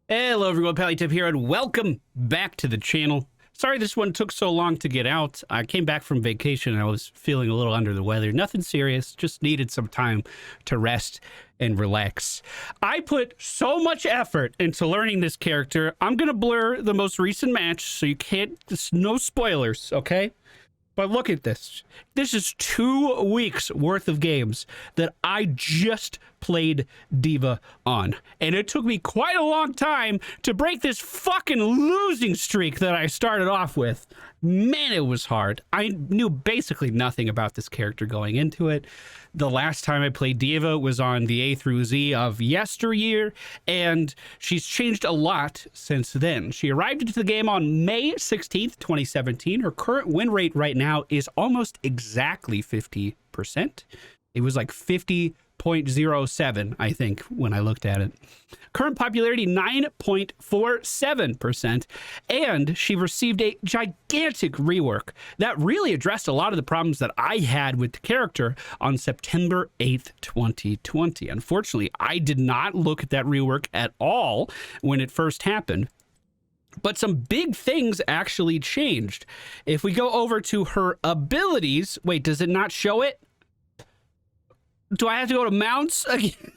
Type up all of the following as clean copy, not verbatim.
Hello everyone, MFPallytime here, and welcome back to the channel. Sorry this one took so long to get out. I came back from vacation and I was feeling a little under the weather. Nothing serious, just needed some time to rest and relax. I put so much effort into learning this character. I'm gonna blur the most recent match so you can't, no spoilers, okay? But look at this. This is 2 weeks worth of games that I just played D.Va on. And it took me quite a long time to break this fucking losing streak that I started off with. Man, it was hard. I knew basically nothing about this character going into it. The last time I played D.Va was on the A through Z of yesteryear, and she's changed a lot since then. She arrived into the game on May 16th, 2017. Her current win rate right now is almost exactly 50%. It was like 50.07, I think, when I looked at it. Current popularity, 9.47%, and she received a gigantic rework that really addressed a lot of the problems that I had with the character on September 8th, 2020. Unfortunately, I did not look at that rework at all when it first happened. But some big things actually changed. If we go over to her abilities, wait, does it not show it? Do I have to go to mounts again?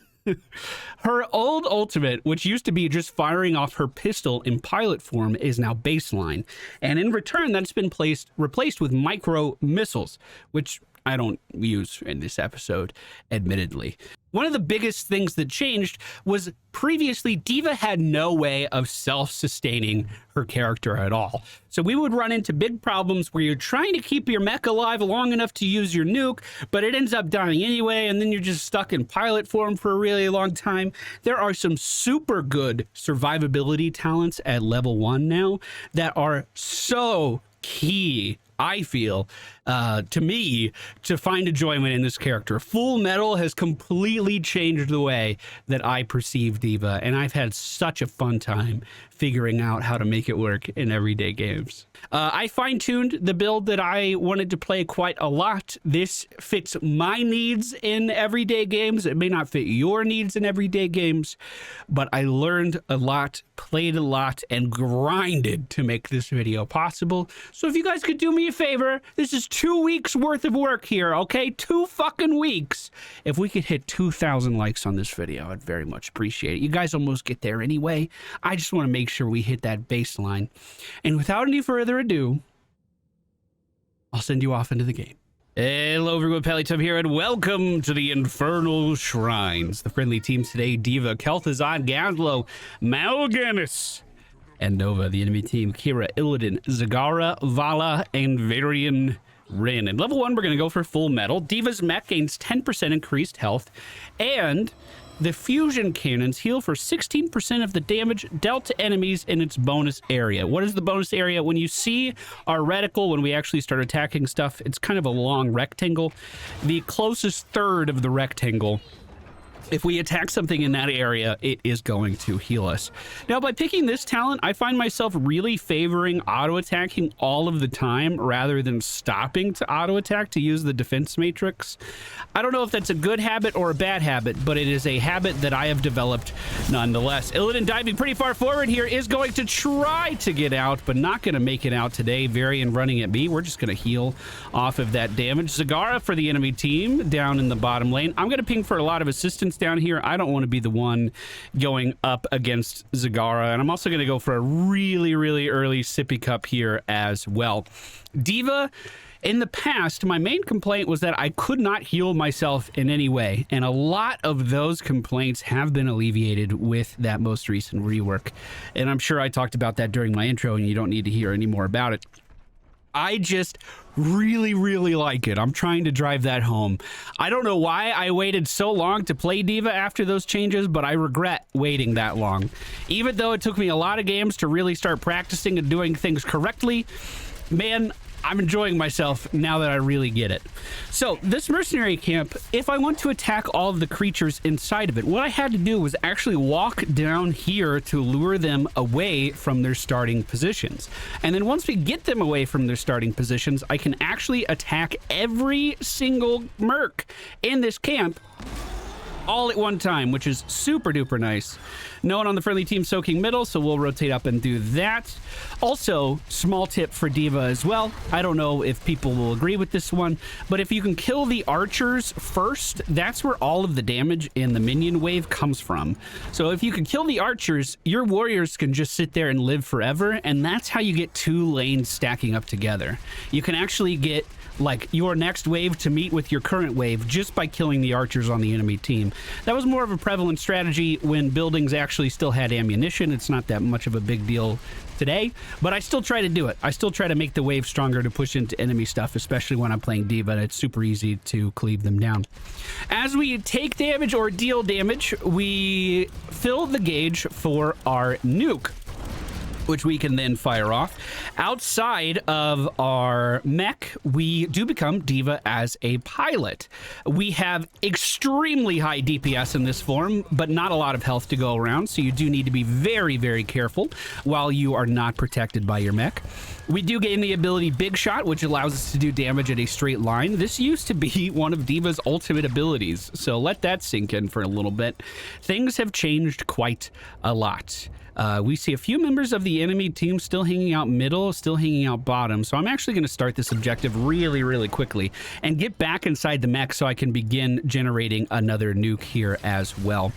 Her old ultimate, which used to be just firing off her pistol in pilot form, is now baseline. And in return, that's been replaced with micro missiles, which I don't use in this episode, admittedly. One of the biggest things that changed was previously D.Va had no way of self-sustaining her character at all. So we would run into big problems where you're trying to keep your mech alive long enough to use your nuke, but it ends up dying anyway, and then you're just stuck in pilot form for a really long time. There are some super good survivability talents at level 1 now that are so key, I feel, to me, to find enjoyment in this character. Full Metal has completely changed the way that I perceive D.Va, and I've had such a fun time figuring out how to make it work in everyday games. I fine-tuned the build that I wanted to play quite a lot. This fits my needs in everyday games. It may not fit your needs in everyday games, but I learned a lot, played a lot, and grinded to make this video possible. So if you guys could do me a favor, this is 2 weeks worth of work here, okay? 2 fucking weeks. If we could hit 2,000 likes on this video, I'd very much appreciate it. You guys almost get there anyway. I just want to make sure we hit that baseline. And without any further ado, I'll send you off into the game. Hello everyone, MFPallytime here, and welcome to the Infernal Shrines. The friendly teams today, D.Va, Kel'Thuzad, Gazlo, Mal'Ganis, and Nova. The enemy team, Kira, Illidan, Zagara, Vala, and Varian Rin. In level 1, we're going to go for Full Metal. D.Va's mech gains 10% increased health, and the fusion cannons heal for 16% of the damage dealt to enemies in its bonus area. What is the bonus area? When you see our reticle, when we actually start attacking stuff, it's kind of a long rectangle. The closest third of the rectangle, if we attack something in that area, it is going to heal us. Now, by picking this talent, I find myself really favoring auto-attacking all of the time rather than stopping to auto-attack to use the defense matrix. I don't know if that's a good habit or a bad habit, but it is a habit that I have developed nonetheless. Illidan, diving pretty far forward here, is going to try to get out, but not going to make it out today. Varian running at me. We're just going to heal off of that damage. Zagara for the enemy team down in the bottom lane. I'm going to ping for a lot of assistance down here. I don't want to be the one going up against Zagara, and I'm also going to go for a really early sippy cup here as well. D.Va, in the past, my main complaint was that I could not heal myself in any way, and a lot of those complaints have been alleviated with that most recent rework, and I'm sure I talked about that during my intro, and you don't need to hear any more about it. I just really like it. I'm trying to drive that home. I don't know why I waited so long to play D.Va after those changes, but I regret waiting that long. Even though it took me a lot of games to really start practicing and doing things correctly, man, I'm enjoying myself now that I really get it. So this mercenary camp, if I want to attack all of the creatures inside of it, what I had to do was actually walk down here to lure them away from their starting positions. And then once we get them away from their starting positions, I can actually attack every single merc in this camp all at one time, which is super duper nice. No one on the friendly team soaking middle, so we'll rotate up and do that. Also, small tip for D.Va as well. I don't know if people will agree with this one, but if you can kill the archers first, that's where all of the damage in the minion wave comes from. So if you can kill the archers, your warriors can just sit there and live forever, and that's how you get 2 lanes stacking up together. You can actually get like your next wave to meet with your current wave just by killing the archers on the enemy team. That was more of a prevalent strategy when buildings actually still had ammunition. It's not that much of a big deal today, but I still try to do it. I still try to make the wave stronger to push into enemy stuff, especially when I'm playing D.Va. It's super easy to cleave them down. As we take damage or deal damage, we fill the gauge for our nuke, which we can then fire off. Outside of our mech, we do become D.Va as a pilot. We have extremely high DPS in this form, but not a lot of health to go around, so you do need to be very, very careful while you are not protected by your mech. We do gain the ability Big Shot, which allows us to do damage at a straight line. This used to be one of D.Va's ultimate abilities, so let that sink in for a little bit. Things have changed quite a lot. We see a few members of the enemy team still hanging out middle, still hanging out bottom. So I'm actually going to start this objective really, really quickly and get back inside the mech so I can begin generating another nuke here as well.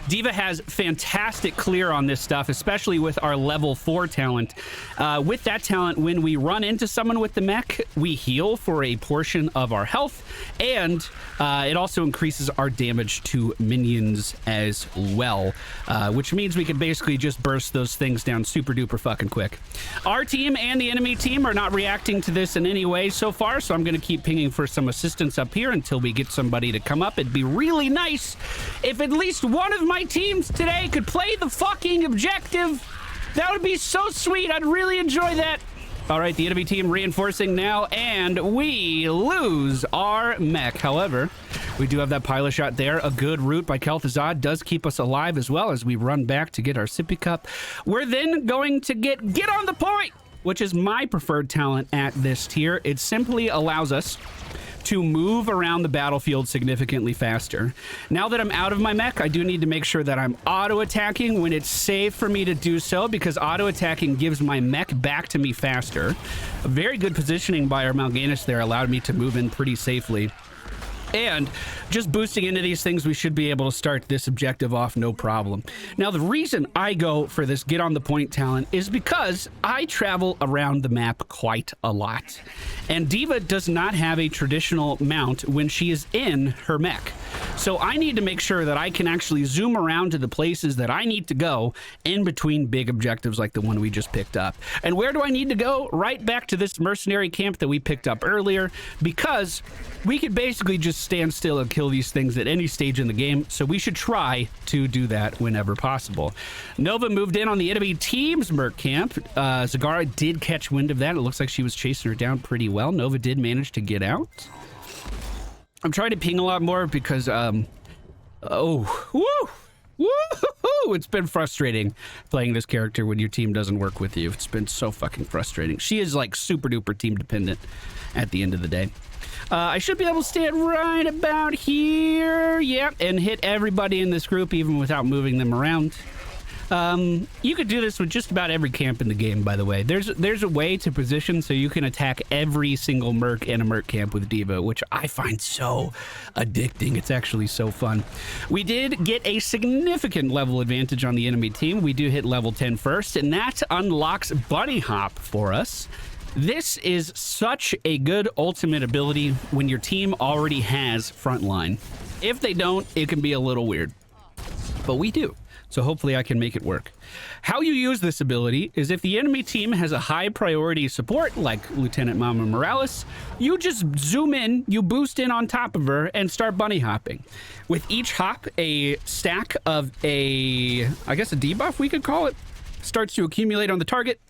D.Va has fantastic clear on this stuff, especially with our level 4 talent. With that talent, when we run into someone with the mech, we heal for a portion of our health, and it also increases our damage to minions as well, which means we can basically just burst those things down super duper fucking quick. Our team and the enemy team are not reacting to this in any way so far, so I'm going to keep pinging for some assistance up here until we get somebody to come up. It'd be really nice if at least one of my teams today could play the fucking objective. That would be so sweet. I'd really enjoy that. All right, the enemy team reinforcing now, and we lose our mech. However, we do have that pilot shot there. A good route by Kel'Thuzad does keep us alive as well as we run back to get our sippy cup. We're then going to get on the point, which is my preferred talent at this tier. It simply allows us to move around the battlefield significantly faster. Now that I'm out of my mech, I do need to make sure that I'm auto-attacking when it's safe for me to do so, because auto-attacking gives my mech back to me faster. A very good positioning by our Mal'Ganis there allowed me to move in pretty safely. And just boosting into these things, we should be able to start this objective off no problem. Now, the reason I go for this get on the point talent is because I travel around the map quite a lot. And D.Va does not have a traditional mount when she is in her mech. So I need to make sure that I can actually zoom around to the places that I need to go in between big objectives like the one we just picked up. And where do I need to go? Right back to this mercenary camp that we picked up earlier, because we could basically just stand still and kill these things at any stage in the game, so we should try to do that whenever possible. Nova moved in on the enemy team's merc camp. Zagara did catch wind of that. It looks like she was chasing her down pretty well. Nova did manage to get out. I'm trying to ping a lot more because, it's been frustrating playing this character when your team doesn't work with you. It's been so fucking frustrating. She is like super duper team dependent at the end of the day. I should be able to stand right about here, yep, and hit everybody in this group even without moving them around. You could do this with just about every camp in the game, by the way. There's a way to position so you can attack every single merc in a merc camp with D.Va, which I find so addicting. It's actually so fun. We did get a significant level advantage on the enemy team. We do hit level 10 first, and that unlocks Bunny Hop for us. This is such a good ultimate ability when your team already has frontline. If they don't, it can be a little weird, but we do. So hopefully I can make it work. How you use this ability is if the enemy team has a high priority support, like Lieutenant Mama Morales, you just zoom in, you boost in on top of her, and start bunny hopping. With each hop, a stack of I guess a debuff we could call it, starts to accumulate on the target.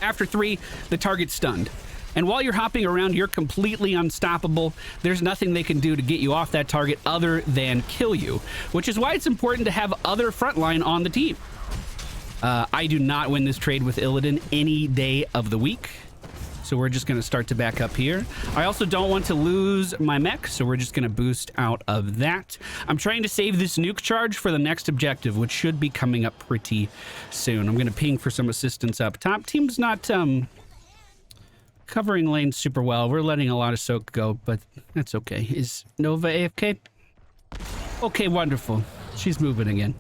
After 3, the target's stunned. And while you're hopping around, you're completely unstoppable. There's nothing they can do to get you off that target other than kill you, which is why it's important to have other frontline on the team. I do not win this trade with Illidan any day of the week. so we're just going to start to back up here. I also don't want to lose my mech, so we're just going to boost out of that. I'm trying to save this nuke charge for the next objective, which should be coming up pretty soon. I'm going to ping for some assistance up top. Team's not covering lanes super well. We're letting a lot of soak go, but that's okay. Is Nova AFK? Okay, wonderful. She's moving again.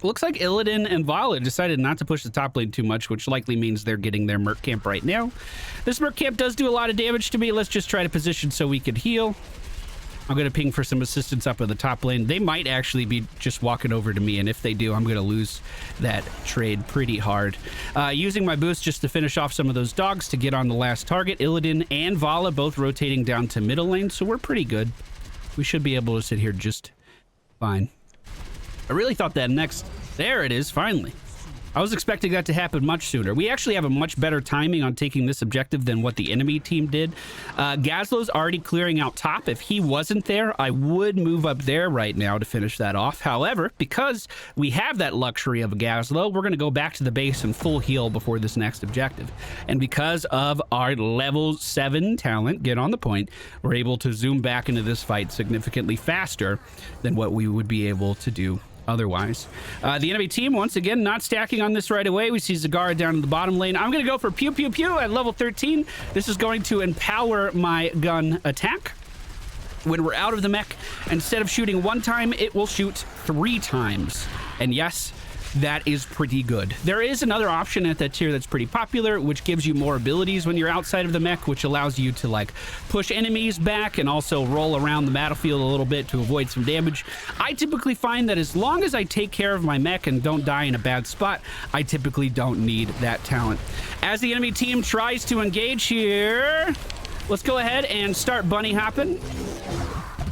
Looks like Illidan and Vala decided not to push the top lane too much, which likely means they're getting their Merc Camp right now. This Merc Camp does do a lot of damage to me. Let's just try to position so we could heal. I'm going to ping for some assistance up in the top lane. They might actually be just walking over to me, and if they do, I'm going to lose that trade pretty hard. Using my boost just to finish off some of those dogs to get on the last target. Illidan and Vala both rotating down to middle lane, so we're pretty good. We should be able to sit here just fine. I really thought that next... There it is, finally. I was expecting that to happen much sooner. We actually have a much better timing on taking this objective than what the enemy team did. Gazlow's already clearing out top. If he wasn't there, I would move up there right now to finish that off. However, because we have that luxury of a Gazlow, we're going to go back to the base and full heal before this next objective. And because of our level 7 talent, get on the point, we're able to zoom back into this fight significantly faster than what we would be able to do otherwise. The enemy team, once again, not stacking on this right away. We see Zagara down in the bottom lane. I'm going to go for Pew Pew Pew at level 13. This is going to empower my gun attack. When we're out of the mech, instead of shooting 1 time, it will shoot 3 times. And yes, that is pretty good. There is another option at that tier that's pretty popular, which gives you more abilities when you're outside of the mech, which allows you to like push enemies back and also roll around the battlefield a little bit to avoid some damage. I typically find that as long as I take care of my mech and don't die in a bad spot, I typically don't need that talent. As the enemy team tries to engage here, let's go ahead and start bunny hopping.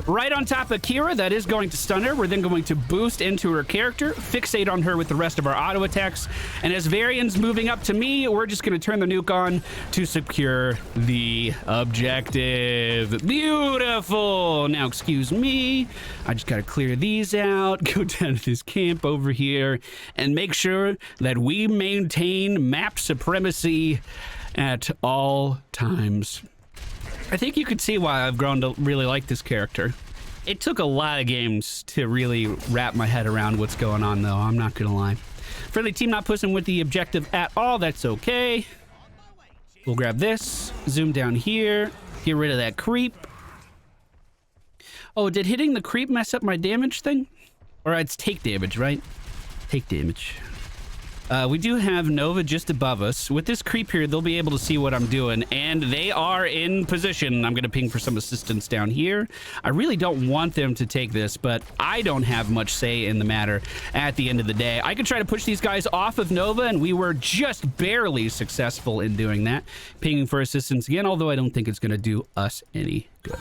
Right on top of Kira, that is going to stun her. We're then going to boost into her character, fixate on her with the rest of our auto attacks. And as Varian's moving up to me, we're just going to turn the nuke on to secure the objective. Beautiful. Now, excuse me. I just got to clear these out, go down to this camp over here, and make sure that we maintain map supremacy at all times. I think you could see why I've grown to really like this character. It took a lot of games to really wrap my head around what's going on, though. I'm not gonna lie. Friendly team not pushing with the objective at all. That's okay. We'll grab this, zoom down here, get rid of that creep. Oh, did hitting the creep mess up my damage thing? Or it's take damage, right? Take damage. We do have Nova just above us. With this creep here, they'll be able to see what I'm doing, and they are in position. I'm going to ping for some assistance down here. I really don't want them to take this, but I don't have much say in the matter at the end of the day. I could try to push these guys off of Nova, and we were just barely successful in doing that. Pinging for assistance again, although I don't think it's going to do us any good.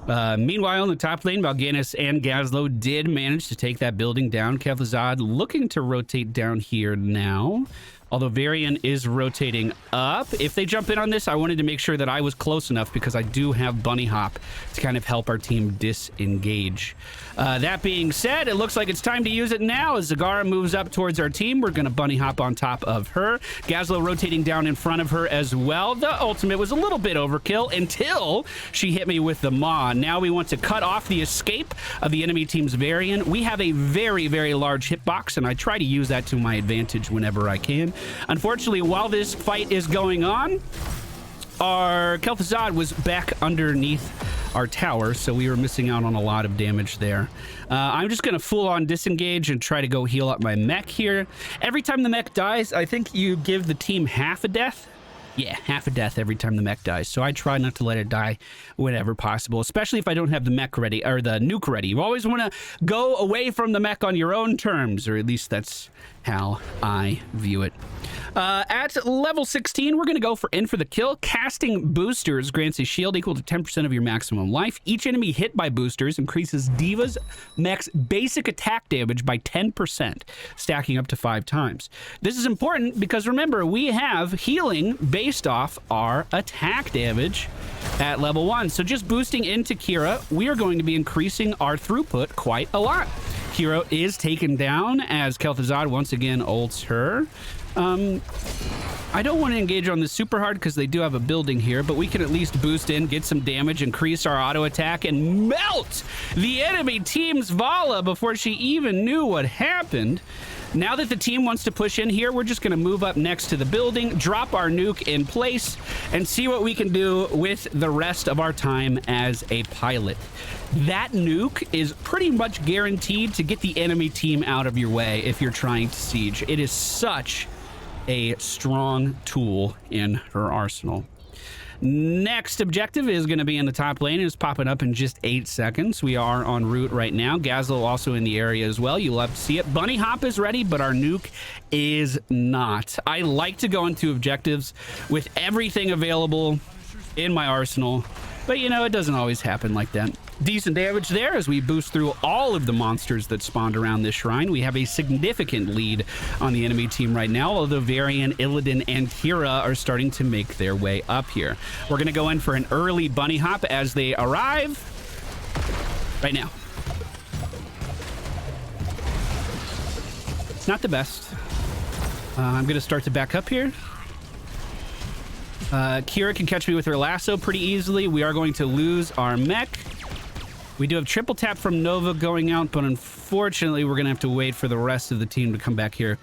Meanwhile, in the top lane, Mal'Ganis and Gazlow did manage to take that building down. Kevlazad looking to rotate down here now. Although Varian is rotating up. If they jump in on this, I wanted to make sure that I was close enough because I do have Bunny Hop to kind of help our team disengage. That being said, it looks like it's time to use it now. As Zagara moves up towards our team, we're going to Bunny Hop on top of her. Gazlow rotating down in front of her as well. The ultimate was a little bit overkill until she hit me with the Maw. Now we want to cut off the escape of the enemy team's Varian. We have a very, very large hitbox, and I try to use that to my advantage whenever I can. Unfortunately, while this fight is going on, our Kel'Thuzad was back underneath our tower, so we were missing out on a lot of damage there. I'm just going to full-on disengage and try to go heal up my mech here. Every time the mech dies, I think you give the team half a death. Yeah, half a death every time the mech dies. So I try not to let it die whenever possible, especially if I don't have the mech ready, or the nuke ready. You always want to go away from the mech on your own terms, or at least that's how I view it. At level 16, we're going to go for in for the kill. Casting boosters grants a shield equal to 10% of your maximum life. Each enemy hit by boosters increases D.Va's max basic attack damage by 10%, stacking up to 5 times. This is important because remember, we have healing based off our attack damage at level 1. So just boosting into Kira, we are going to be increasing our throughput quite a lot. hero is taken down as Kel'Thuzad once again ults her. I don't want to engage on this super hard because they do have a building here, but we can at least boost in, get some damage, increase our auto attack, and melt the enemy team's Vala before she even knew what happened. Now that the team wants to push in here, we're just going to move up next to the building, drop our nuke in place, and see what we can do with the rest of our time as a pilot. That nuke is pretty much guaranteed to get the enemy team out of your way if you're trying to siege. It is such a strong tool in her arsenal. Next objective is going to be in the top lane. It's popping up in just 8 seconds. We are en route right now. Gazlo also in the area as well. You'll have to see it. Bunny Hop is ready, but our nuke is not. I like to go into objectives with everything available in my arsenal, but you know, it doesn't always happen like that. Decent damage there as we boost through all of the monsters that spawned around this shrine. We have a significant lead on the enemy team right now, although Varian, Illidan, and Kira are starting to make their way up here. We're going to go in for an early bunny hop as they arrive right now. It's not the best. I'm going to start to back up here. Kira can catch me with her lasso pretty easily. We are going to lose our mech. We do have triple tap from Nova going out, but unfortunately, we're going to have to wait for the rest of the team to come back here.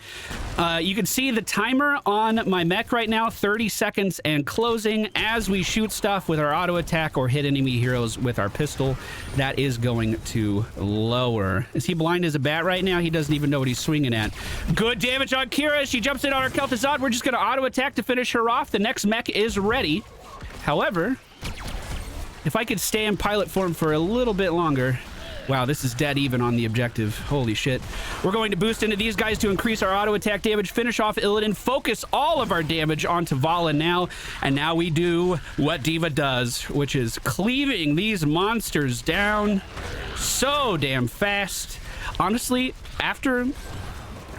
You can see the timer on my mech right now, 30 seconds and closing. As we shoot stuff with our auto attack or hit enemy heroes with our pistol, that is going to lower. Is he blind as a bat right now? He doesn't even know what he's swinging at. Good damage on Kira. She jumps in on our Kel'Thuzad. We're just going to auto attack to finish her off. The next mech is ready. However, if I could stay in pilot form for a little bit longer. Wow, this is dead even on the objective. Holy shit. We're going to boost into these guys to increase our auto attack damage, finish off Illidan, focus all of our damage onto Vala now, and now we do what D.Va does, which is cleaving these monsters down so damn fast. Honestly, after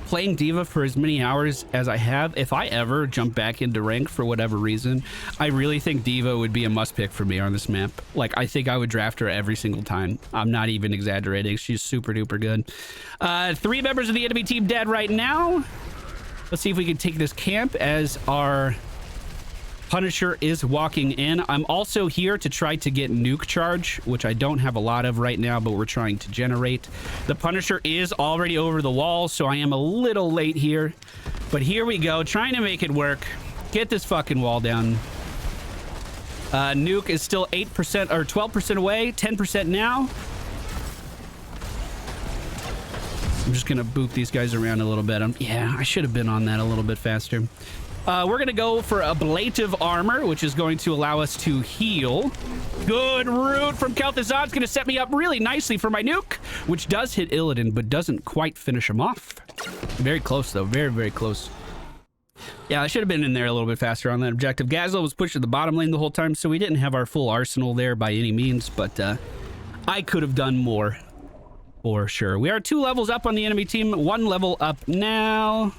playing D.Va for as many hours as I have, if I ever jump back into rank for whatever reason, I really think D.Va would be a must pick for me on this map. Like, I think I would draft her every single time. I'm not even exaggerating. She's super duper good. 3 members of the enemy team dead right now. Let's see if we can take this camp as our Punisher is walking in. I'm also here to try to get nuke charge, which I don't have a lot of right now, but we're trying to generate. The Punisher is already over the wall, so I am a little late here. But here we go, trying to make it work. Get this fucking wall down. Nuke is still 8% or 12% away, 10% now. I'm just gonna boot these guys around a little bit. Yeah, I should have been on that a little bit faster. We're going to go for ablative armor, which is going to allow us to heal. Good root from Kel'Thuzad. It's going to set me up really nicely for my nuke, which does hit Illidan, but doesn't quite finish him off. Very close, though. Very, very close. Yeah, I should have been in there a little bit faster on that objective. Gazlo was pushed to the bottom lane the whole time, so we didn't have our full arsenal there by any means, but I could have done more for sure. We are 2 levels up on the enemy team, 1 level up now.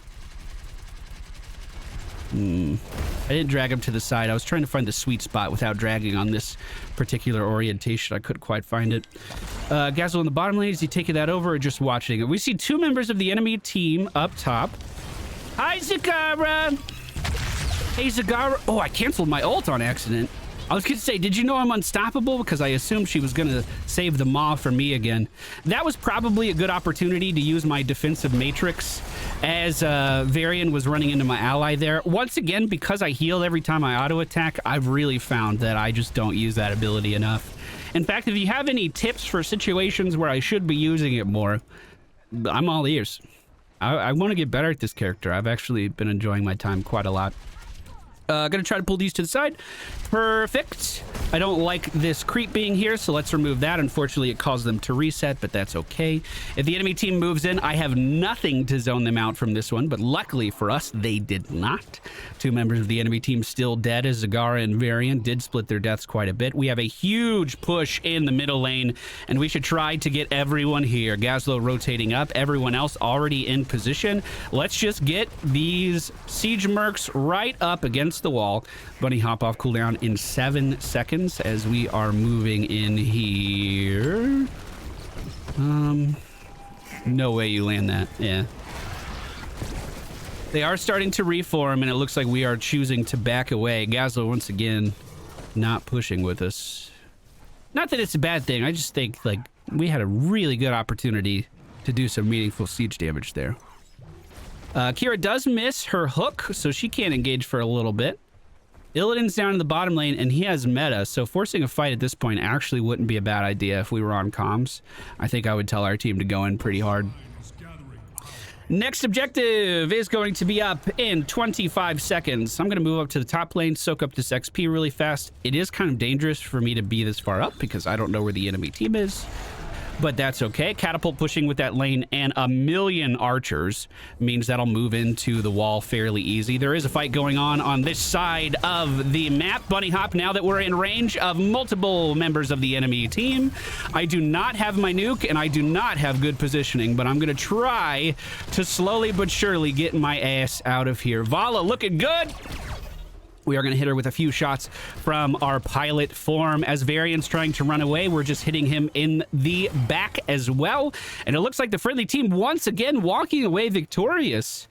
I didn't drag him to the side. I was trying to find the sweet spot without dragging on this particular orientation. I couldn't quite find it. Gazlo in the bottom lane. Is he taking that over or just watching it? We see 2 members of the enemy team up top. Hi, Zagara! Hey, Zagara. Oh, I canceled my ult on accident. I was going to say, did you know I'm unstoppable? Because I assumed she was going to save the maw for me again. That was probably a good opportunity to use my defensive matrix as Varian was running into my ally there. Once again, because I heal every time I auto attack, I've really found that I just don't use that ability enough. In fact, if you have any tips for situations where I should be using it more, I'm all ears. I want to get better at this character. I've actually been enjoying my time quite a lot. Gonna try to pull these to the side. Perfect. I don't like this creep being here, so let's remove that. Unfortunately, it caused them to reset, but that's okay. If the enemy team moves in, I have nothing to zone them out from this one, but luckily for us, they did not. 2 members of the enemy team still dead, as Zagara and Varian did split their deaths quite a bit. We have a huge push in the middle lane, and we should try to get everyone here. Gazlo rotating up, everyone else already in position. Let's just get these siege mercs right up against the wall. Bunny hop off cooldown in 7 seconds as we are moving in here. No way you land that. Yeah. They are starting to reform, and it looks like we are choosing to back away. Gazlo, once again, not pushing with us. Not that it's a bad thing. I just think, like, we had a really good opportunity to do some meaningful siege damage there. Kira does miss her hook, so she can't engage for a little bit. Illidan's down in the bottom lane, and he has meta, so forcing a fight at this point actually wouldn't be a bad idea if we were on comms. I think I would tell our team to go in pretty hard. Next objective is going to be up in 25 seconds. I'm going to move up to the top lane, soak up this XP really fast. It is kind of dangerous for me to be this far up because I don't know where the enemy team is. But that's okay. Catapult pushing with that lane and a million archers means that'll move into the wall fairly easy. There is a fight going on this side of the map. Bunny hop now that we're in range of multiple members of the enemy team. I do not have my nuke and I do not have good positioning, but I'm going to try to slowly but surely get my ass out of here. Vala looking good. We are going to hit her with a few shots from our pilot form. As Varian's trying to run away, we're just hitting him in the back as well. And it looks like the friendly team once again walking away victorious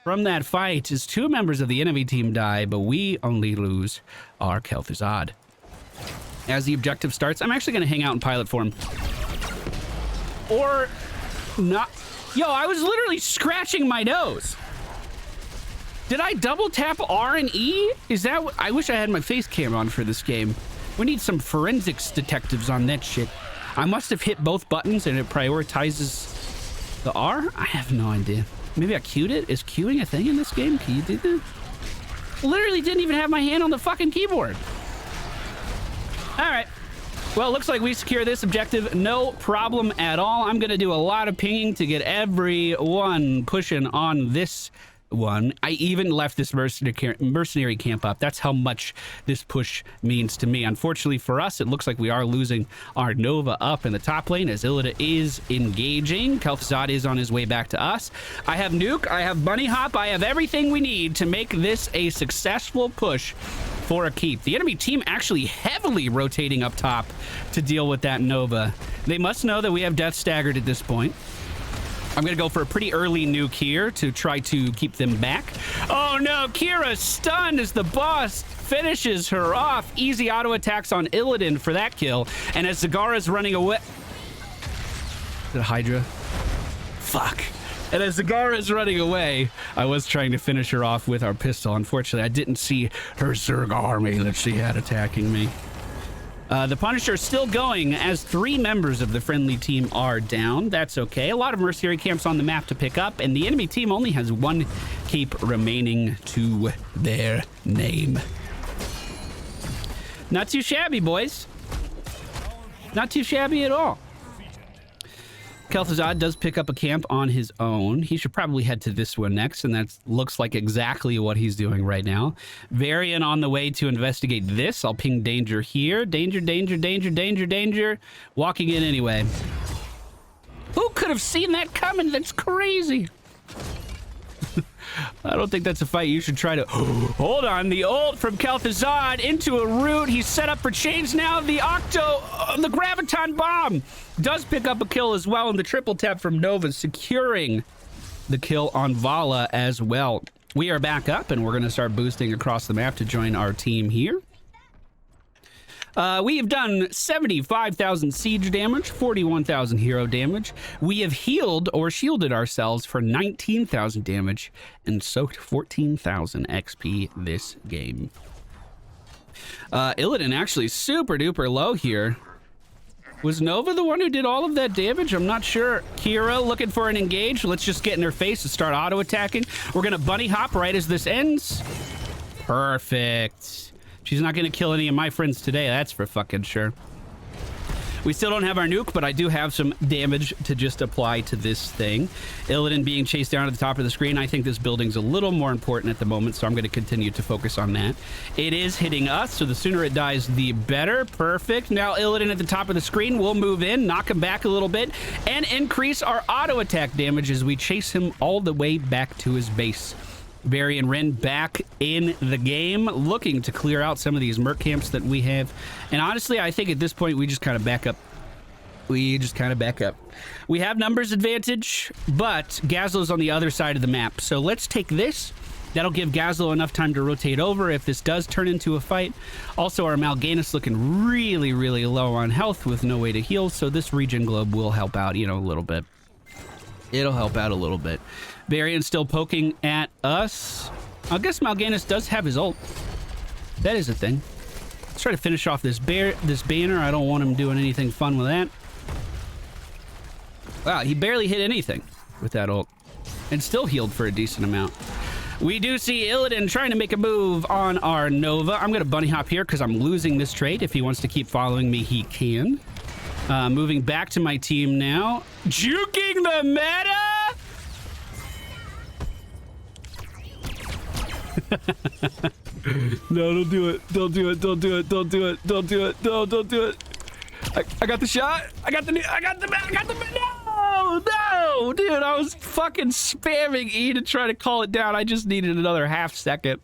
from that fight as two members of the enemy team die, but we only lose our Kel'Thuzad. As the objective starts, I'm actually going to hang out in pilot form. Or not. Yo, I was literally scratching my nose. Did I double tap R and E? Is that what? I wish I had my face cam on for this game. We need some forensics detectives on that shit. I must have hit both buttons and it prioritizes the R? I have no idea. Maybe I queued it? Is queuing a thing in this game? Can you do that? Literally didn't even have my hand on the fucking keyboard. All right. Well, it looks like we secure this objective. No problem at all. I'm going to do a lot of pinging to get everyone pushing on this one. I even left this mercenary camp up. That's how much this push means to me. Unfortunately for us, it looks like we are losing our Nova up in the top lane as Illida is engaging. Kel'Thuzad is on his way back to us. I have nuke, I have bunny hop, I have everything we need to make this a successful push for a keep. The enemy team actually heavily rotating up top to deal with that Nova. They must know that we have death staggered at this point. I'm going to go for a pretty early nuke here to try to keep them back. Oh no, Kira stunned as the boss finishes her off. Easy auto attacks on Illidan for that kill. And as Zagara's running away... Is it Hydra? Fuck. And as Zagara's running away, I was trying to finish her off with our pistol. Unfortunately, I didn't see her Zerg army that she had attacking me. The Punisher is still going as 3 members of the friendly team are down. That's okay. A lot of mercenary camps on the map to pick up, and the enemy team only has 1 keep remaining to their name. Not too shabby, boys. Not too shabby at all. Kel'Thuzad does pick up a camp on his own. He should probably head to this one next, and that looks like exactly what he's doing right now. Varian on the way to investigate this. I'll ping danger here. Danger, danger, danger, danger, danger. Walking in anyway. Who could have seen that coming? That's crazy. I don't think that's a fight you should try to... Hold on. The ult from Kel'Thuzad into a root. He's set up for change now. The the Graviton Bomb does pick up a kill as well. And the triple tap from Nova securing the kill on Vala as well. We are back up and we're going to start boosting across the map to join our team here. We have done 75,000 siege damage, 41,000 hero damage. We have healed or shielded ourselves for 19,000 damage and soaked 14,000 XP this game. Illidan actually super duper low here. Was Nova the one who did all of that damage? I'm not sure. Kira looking for an engage. Let's just get in her face and start auto attacking. We're going to bunny hop right as this ends. Perfect. She's not going to kill any of my friends today, that's for fucking sure. We still don't have our nuke, but I do have some damage to just apply to this thing. Illidan being chased down to the top of the screen. I think this building's a little more important at the moment, so I'm going to continue to focus on that. It is hitting us, so the sooner it dies, the better. Perfect. Now Illidan at the top of the screen. We'll move in, knock him back a little bit, and increase our auto attack damage as we chase him all the way back to his base. Varian Ren back in the game, looking to clear out some of these merc camps that we have. And honestly, I think at this point, we just kind of back up we just kind of back up. We have numbers advantage, but Gazlo's on the other side of the map. So let's take this. That'll give Gazlo enough time to rotate over if this does turn into a fight. Also, our Mal'Ganis looking really, really low on health with no way to heal. So this regen globe will help out, you know, a little bit. It'll help out a little bit. Varian still poking at us. I guess Mal'Ganis does have his ult. That is a thing. Let's try to finish off this banner. I don't want him doing anything fun with that. Wow, he barely hit anything with that ult. And still healed for a decent amount. We do see Illidan trying to make a move on our Nova. I'm going to bunny hop here because I'm losing this trait. If he wants to keep following me, he can. Moving back to my team now. Juking the meta! No, don't do it. Don't do it. Don't do it. Don't do it. Don't do it. No, don't do it. I got the shot. I got the no, dude, I was fucking spamming E to try to call it down. I just needed another half second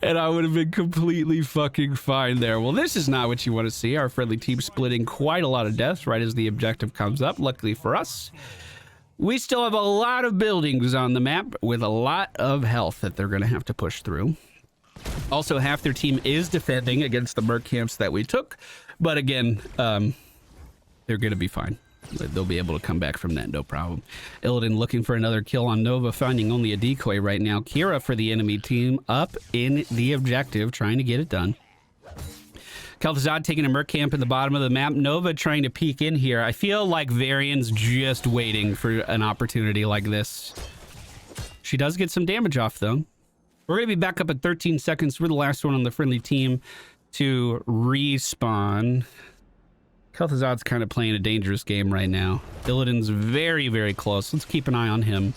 and I would have been completely fucking fine there. Well, this is not what you want to see. Our friendly team splitting quite a lot of deaths right as the objective comes up. Luckily for us, we still have a lot of buildings on the map with a lot of health that they're going to have to push through. Also, half their team is defending against the merc camps that we took. But again, they're going to be fine. They'll be able to come back from that, no problem. Illidan looking for another kill on Nova, finding only a decoy right now. Kira for the enemy team up in the objective, trying to get it done. Kel'Thuzad taking a merc camp in the bottom of the map. Nova trying to peek in here. I feel like Varian's just waiting for an opportunity like this. She does get some damage off, though. We're going to be back up at 13 seconds. We're the last one on the friendly team to respawn. Kel'Thuzad's kind of playing a dangerous game right now. Illidan's very, very close. Let's keep an eye on him.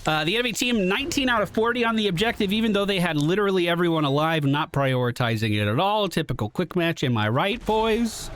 The enemy team, 19 out of 40 on the objective, even though they had literally everyone alive, not prioritizing it at all. Typical quick match, am I right, boys?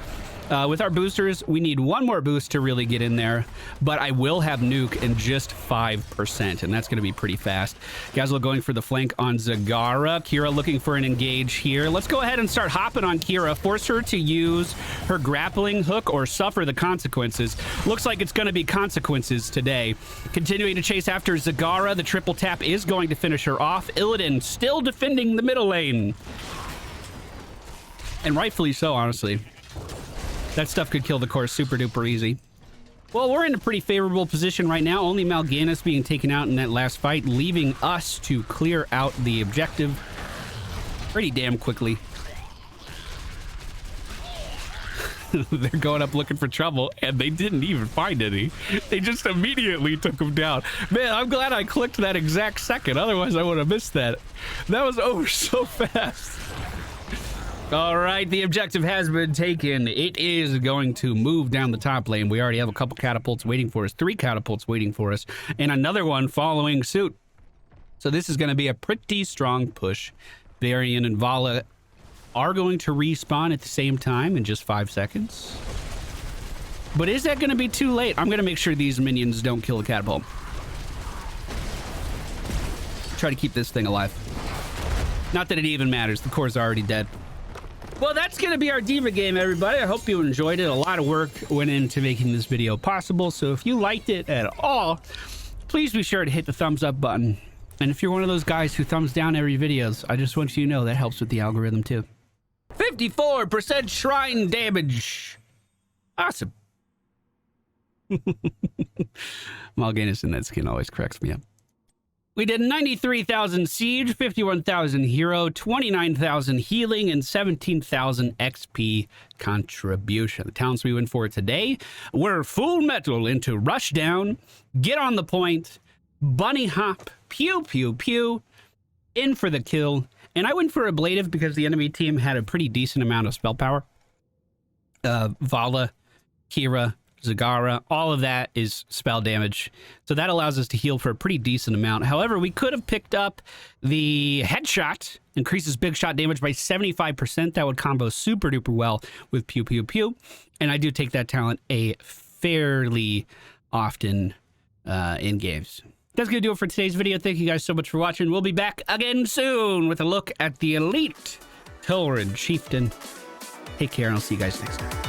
With our boosters, we need one more boost to really get in there, but I will have nuke in just 5%, and that's going to be pretty fast. Gazlo going for the flank on Zagara. Kira looking for an engage here. Let's go ahead and start hopping on Kira. Force her to use her grappling hook or suffer the consequences. Looks like it's going to be consequences today. Continuing to chase after Zagara. The triple tap is going to finish her off. Illidan still defending the middle lane. And rightfully so, honestly. That stuff could kill the core super duper easy. Well, we're in a pretty favorable position right now. Only Mal'Ganis being taken out in that last fight, leaving us to clear out the objective pretty damn quickly. They're going up looking for trouble, and they didn't even find any. They just immediately took him down. Man, I'm glad I clicked that exact second. Otherwise, I would have missed that. That was over so fast. All right, the objective has been taken. It is going to move down the top lane. We already have a couple catapults waiting for us, 3 catapults waiting for us, and another one following suit. So this is going to be a pretty strong push. Varian and Vala are going to respawn at the same time in just 5 seconds. But is that going to be too late? I'm going to make sure these minions don't kill the catapult. Try to keep this thing alive. Not that it even matters. The core's already dead. Well, that's going to be our D.Va game, everybody. I hope you enjoyed it. A lot of work went into making this video possible. So if you liked it at all, please be sure to hit the thumbs up button. And if you're one of those guys who thumbs down every videos, I just want you to know that helps with the algorithm too. 54% shrine damage. Awesome. Mal'Ganis in that skin always cracks me up. We did 93,000 siege, 51,000 hero, 29,000 healing, and 17,000 XP contribution. The talents we went for today were full metal into rush down, get on the point, bunny hop, pew, pew, pew, in for the kill. And I went for ablative because the enemy team had a pretty decent amount of spell power. Vala, Kira, Zagara, all of that is spell damage. So that allows us to heal for a pretty decent amount. However, we could have picked up the headshot, increases big shot damage by 75%. That would combo super duper well with pew pew pew. And I do take that talent a fairly often in games. That's going to do it for today's video. Thank you guys so much for watching. We'll be back again soon with a look at the elite Tauren Chieftain. Take care, and I'll see you guys next time.